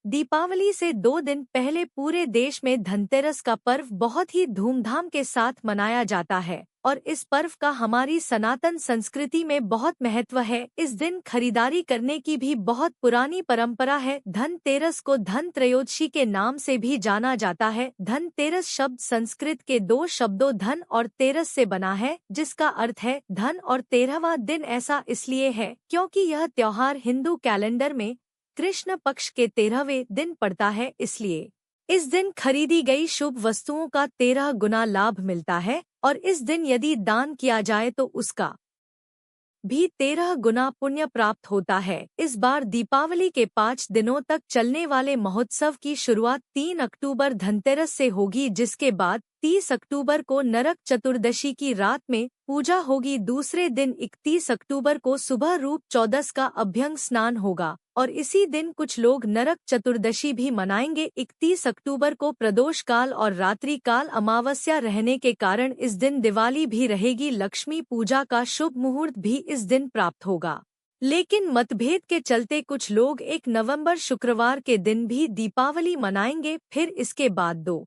दीपावली से 2 दिन पहले पूरे देश में धनतेरस का पर्व बहुत ही धूमधाम के साथ मनाया जाता है और इस पर्व का हमारी सनातन संस्कृति में बहुत महत्व है। इस दिन खरीदारी करने की भी बहुत पुरानी परंपरा है। धनतेरस को धन त्रयोदशी के नाम से भी जाना जाता है। धनतेरस शब्द संस्कृत के 2 शब्दों धन और तेरस से बना है, जिसका अर्थ है धन, और 13वां दिन ऐसा इसलिए है क्योंकि यह त्योहार हिंदू कैलेंडर में कृष्ण पक्ष के 13वें दिन पड़ता है। इसलिए इस दिन खरीदी गई शुभ वस्तुओं का 13 गुना लाभ मिलता है और इस दिन यदि दान किया जाए तो उसका भी 13 गुना पुण्य प्राप्त होता है। इस बार दीपावली के 5 दिनों तक चलने वाले महोत्सव की शुरुआत 3 अक्टूबर धनतेरस से होगी, जिसके बाद 30 अक्टूबर को नरक चतुर्दशी की रात में पूजा होगी। दूसरे दिन 31 अक्टूबर को सुबह रूप चौदस का अभ्यंग स्नान होगा और इसी दिन कुछ लोग नरक चतुर्दशी भी मनाएंगे। 31 अक्टूबर को प्रदोष काल और रात्रि काल अमावस्या रहने के कारण इस दिन दिवाली भी रहेगी। लक्ष्मी पूजा का शुभ मुहूर्त भी इस दिन प्राप्त होगा, लेकिन मतभेद के चलते कुछ लोग 1 नवंबर शुक्रवार के दिन भी दीपावली मनाएंगे। फिर इसके बाद 2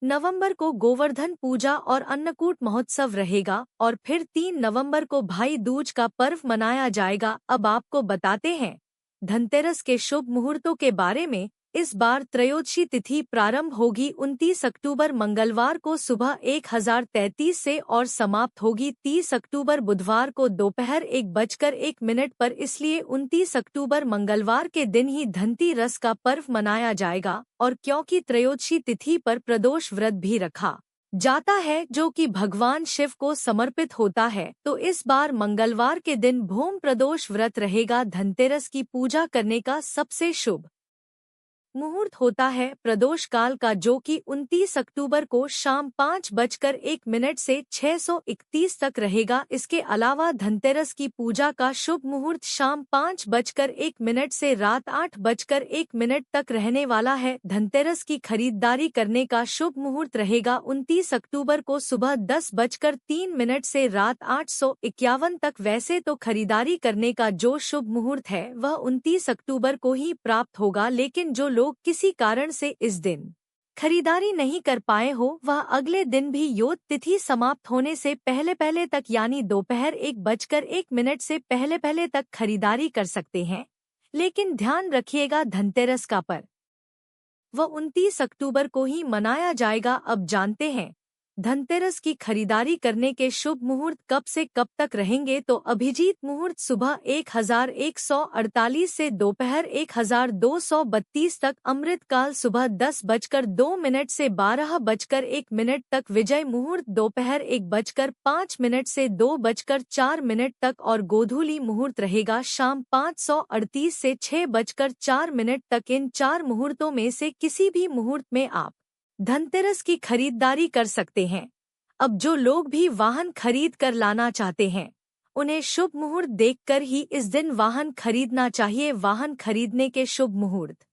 नवंबर को गोवर्धन पूजा और अन्नकूट महोत्सव रहेगा और फिर 3 नवंबर को भाई दूज का पर्व मनाया जाएगा। अब आपको बताते हैं धनतेरस के शुभ मुहूर्तों के बारे में। इस बार त्रयोदशी तिथि प्रारंभ होगी 29 अक्टूबर मंगलवार को सुबह 1033 से और समाप्त होगी 30 अक्टूबर बुधवार को दोपहर 1:01 पर। इसलिए 29 अक्टूबर मंगलवार के दिन ही धनतेरस का पर्व मनाया जाएगा और क्योंकि त्रयोदशी तिथि पर प्रदोष व्रत भी रखा जाता है जो कि भगवान शिव को समर्पित होता है, तो इस बार मंगलवार के दिन भूम प्रदोष व्रत रहेगा। धनतेरस की पूजा करने का सबसे शुभ मुहूर्त होता है प्रदोष काल का, जो कि 29 अक्टूबर को शाम 5:01 से 631 तक रहेगा। इसके अलावा धनतेरस की पूजा का शुभ मुहूर्त शाम 5:01 से रात 8:01 तक रहने वाला है। धनतेरस की खरीदारी करने का शुभ मुहूर्त रहेगा 29 अक्टूबर को सुबह 10:03 से रात 8:51 तक। वैसे तो खरीदारी करने का जो शुभ मुहूर्त है वह 29 अक्टूबर को ही प्राप्त होगा, लेकिन जो लोग किसी कारण से इस दिन खरीदारी नहीं कर पाए हो वह अगले दिन भी योद तिथि समाप्त होने से पहले तक यानी दोपहर 1:01 से पहले तक खरीदारी कर सकते हैं। लेकिन ध्यान रखिएगा धनतेरस का पर्व वह 29 अक्टूबर को ही मनाया जाएगा। अब जानते हैं धनतेरस की खरीदारी करने के शुभ मुहूर्त कब से कब तक रहेंगे। तो अभिजीत मुहूर्त सुबह 1148 से दोपहर 1232 तक। अमृत काल सुबह 10:02 से 12:01 तक। विजय मुहूर्त दोपहर 1:05 से 2:04 तक और गोधूली मुहूर्त रहेगा शाम 5:38 से 6:04 तक। इन 4 मुहूर्तों में से किसी भी मुहूर्त में आप धनतेरस की खरीदारी कर सकते हैं। अब जो लोग भी वाहन खरीद कर लाना चाहते हैं उन्हें शुभ मुहूर्त देखकर ही इस दिन वाहन खरीदना चाहिए। वाहन खरीदने के शुभ मुहूर्त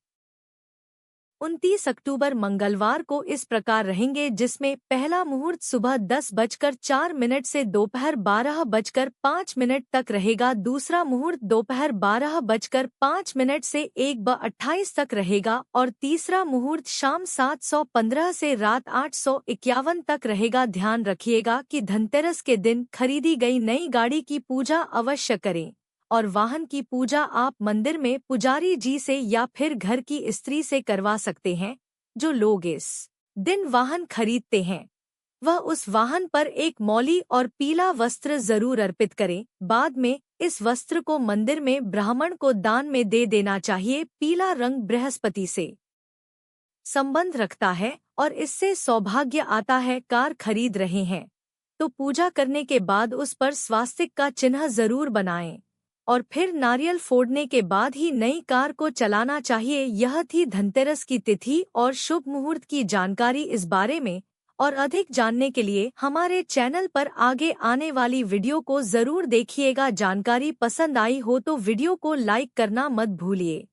29 अक्टूबर मंगलवार को इस प्रकार रहेंगे, जिसमें पहला मुहूर्त सुबह 10:04 से दोपहर 12:05 तक रहेगा। दूसरा मुहूर्त दोपहर 12:05 से 1:28 तक रहेगा और तीसरा मुहूर्त शाम 7:15 से रात 8:51 तक रहेगा। ध्यान रखिएगा कि धनतेरस के दिन खरीदी गई नई गाड़ी की पूजा अवश्य करें और वाहन की पूजा आप मंदिर में पुजारी जी से या फिर घर की स्त्री से करवा सकते हैं। जो लोग इस दिन वाहन खरीदते हैं वह उस वाहन पर एक मौली और पीला वस्त्र जरूर अर्पित करें। बाद में इस वस्त्र को मंदिर में ब्राह्मण को दान में दे देना चाहिए। पीला रंग बृहस्पति से संबंध रखता है और इससे सौभाग्य आता है। कार खरीद रहे हैं तो पूजा करने के बाद उस पर स्वास्तिक का चिन्ह जरूर बनाएं और फिर नारियल फोड़ने के बाद ही नई कार को चलाना चाहिए। यह थी धनतेरस की तिथि और शुभ मुहूर्त की जानकारी इस बारे में। और अधिक जानने के लिए हमारे चैनल पर आगे आने वाली वीडियो को जरूर देखिएगा। जानकारी पसंद आई हो तो वीडियो को लाइक करना मत भूलिए।